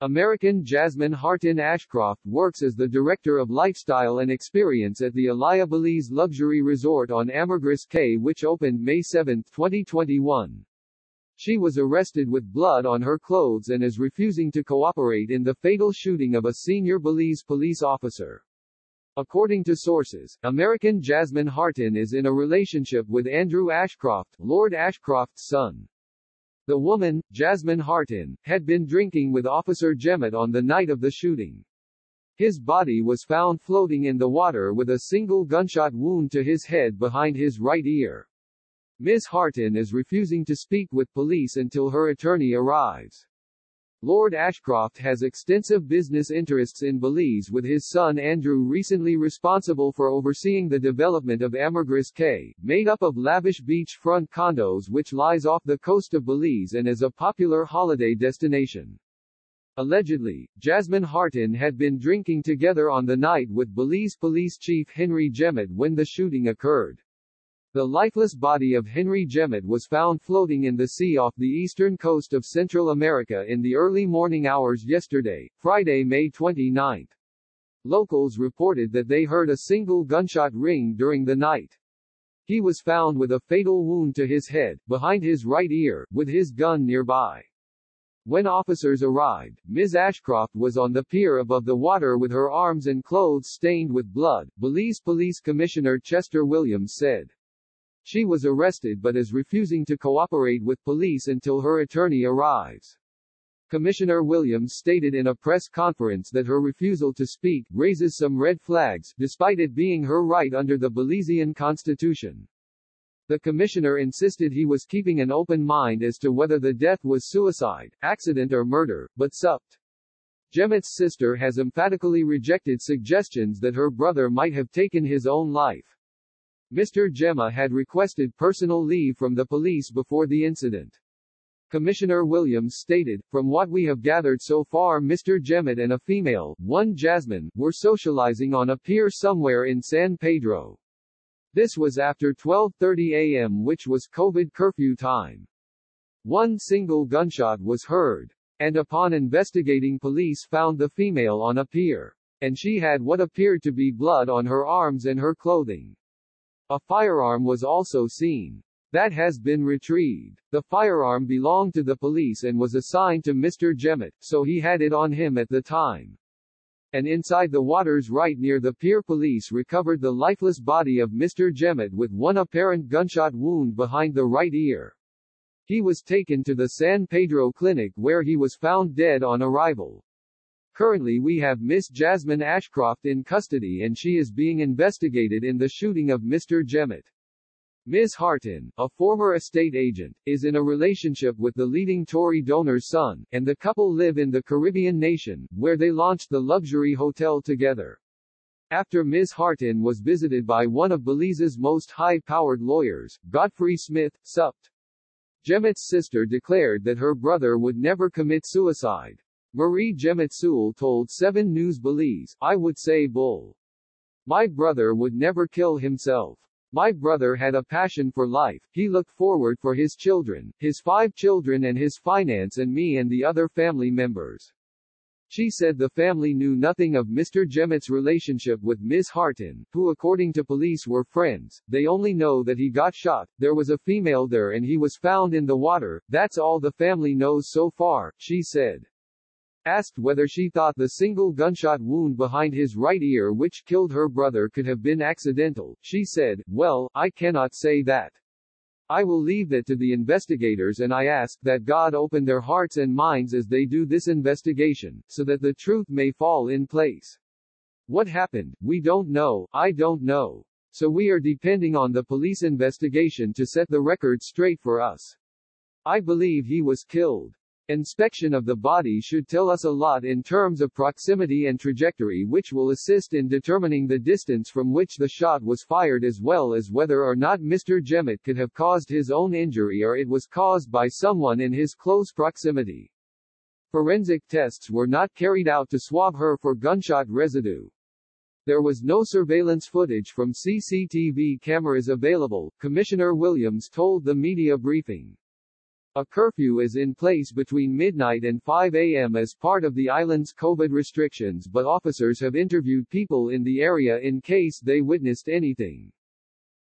American Jasmine Hartin Ashcroft works as the Director of Lifestyle and Experience at the Alaia Belize luxury resort on Amergris Caye, which opened May 7, 2021. She was arrested with blood on her clothes and is refusing to cooperate in the fatal shooting of a senior Belize police officer. According to sources, American Jasmine Hartin is in a relationship with Andrew Ashcroft, Lord Ashcroft's son. The woman, Jasmine Hartin, had been drinking with Officer Jemmett on the night of the shooting. His body was found floating in the water with a single gunshot wound to his head behind his right ear. Ms. Hartin is refusing to speak with police until her attorney arrives. Lord Ashcroft has extensive business interests in Belize, with his son Andrew recently responsible for overseeing the development of Amergris Caye, made up of lavish beachfront condos which lies off the coast of Belize and is a popular holiday destination. Allegedly, Jasmine Hartin had been drinking together on the night with Belize Police Chief Henry Jemmett when the shooting occurred. The lifeless body of Henry Jemmett was found floating in the sea off the eastern coast of Central America in the early morning hours yesterday, Friday, May 29. Locals reported that they heard a single gunshot ring during the night. He was found with a fatal wound to his head, behind his right ear, with his gun nearby. When officers arrived, Ms. Ashcroft was on the pier above the water with her arms and clothes stained with blood, Belize Police Commissioner Chester Williams said. She was arrested but is refusing to cooperate with police until her attorney arrives. Commissioner Williams stated in a press conference that her refusal to speak raises some red flags, despite it being her right under the Belizean Constitution. The commissioner insisted he was keeping an open mind as to whether the death was suicide, accident or murder, but Supt. Jemmett's sister has emphatically rejected suggestions that her brother might have taken his own life. Mr. Jemmett had requested personal leave from the police before the incident. Commissioner Williams stated, "From what we have gathered so far, Mr. Jemmett and a female, one Jasmine, were socializing on a pier somewhere in San Pedro. This was after 12:30 a.m., which was COVID curfew time. One single gunshot was heard. And upon investigating, police found the female on a pier. And she had what appeared to be blood on her arms and her clothing. A firearm was also seen. That has been retrieved. The firearm belonged to the police and was assigned to Mr. Jemmett, so he had it on him at the time. And inside the waters right near the pier, police recovered the lifeless body of Mr. Jemmett with one apparent gunshot wound behind the right ear. He was taken to the San Pedro clinic where he was found dead on arrival. Currently we have Miss Jasmine Ashcroft in custody and she is being investigated in the shooting of Mr. Jemmett. Ms. Hartin, a former estate agent, is in a relationship with the leading Tory donor's son, and the couple live in the Caribbean nation, where they launched the luxury hotel together. After Ms. Hartin was visited by one of Belize's most high-powered lawyers, Godfrey Smith, Supt. Jemmett's sister declared that her brother would never commit suicide. Marie Jemmett Sewell told 7 News Belize, "I would say bull. My brother would never kill himself. My brother had a passion for life, he looked forward for his children, his 5 children and his finance and me and the other family members." She said the family knew nothing of Mr. Jemmett's relationship with Ms. Hartin, who according to police were friends. They only know that he got shot, there was a female there and he was found in the water. That's all the family knows so far, she said. Asked whether she thought the single gunshot wound behind his right ear which killed her brother could have been accidental, she said, "Well, I cannot say that. I will leave that to the investigators and I ask that God open their hearts and minds as they do this investigation, so that the truth may fall in place. What happened, we don't know, I don't know. So we are depending on the police investigation to set the record straight for us. I believe he was killed. Inspection of the body should tell us a lot in terms of proximity and trajectory, which will assist in determining the distance from which the shot was fired, as well as whether or not Mr. Jemmett could have caused his own injury or it was caused by someone in his close proximity." Forensic tests were not carried out to swab her for gunshot residue. There was no surveillance footage from CCTV cameras available, Commissioner Williams told the media briefing. A curfew is in place between midnight and 5 a.m. as part of the island's COVID restrictions, but officers have interviewed people in the area in case they witnessed anything.